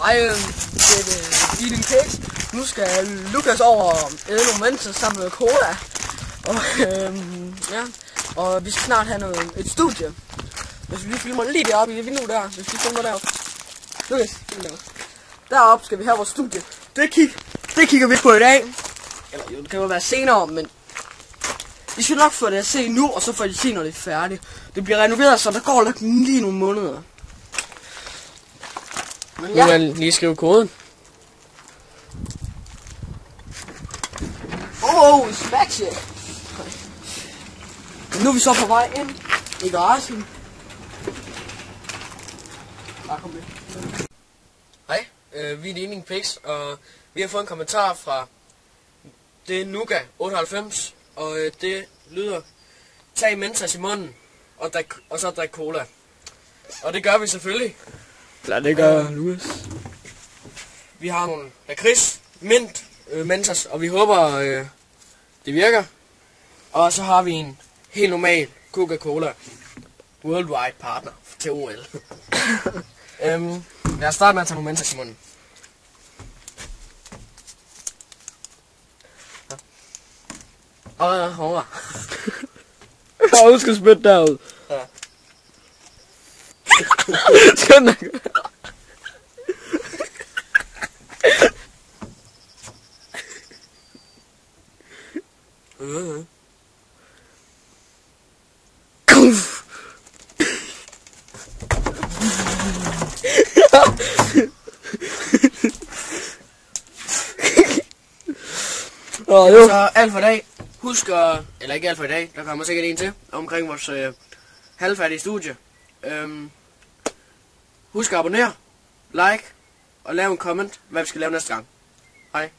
Hej, det er Eating Cakes. Nu skal Lukas over og æde nogle mennesker sammen med cola. Og ja, og vi skal snart have et studie. Hvis vi lige filmer lige deroppe i det vindue der, hvis vi filmer deroppe. Lukas, film deroppe. Deroppe skal vi have vores studie. Det kigger vi på i dag. Eller jo, det kan jo være senere, men vi skal nok få det at se nu, og så får de se, når det er færdigt. Det bliver renoveret, så der går nok lige nogle måneder. Men ja. Nu kan jeg lige skrive koden. Smash it! Nu er vi så på vej ind i garagen. Hej, vi er Eating Cakes, og vi har fået en kommentar fra det Nuga 98, og det lyder: tag Mentos i munden, og så drik cola. Og det gør vi selvfølgelig. Ja, det gør Lukas. Vi har nogle lakrids, mint, Mentos, og vi håber, det virker. Og så har vi en helt normal Coca-Cola Worldwide partner til OL. Lad os starte med at tage nogle Mentos i munden. Og hårdere. Og du skal spytte derud. Ja. Skal nok. Så alt for i dag. Husk at, eller ikke alt for i dag, der kommer sikkert en til omkring vores halvfærdige studie. Husk at abonnere, like og lave en comment, hvad vi skal lave næste gang. Hej.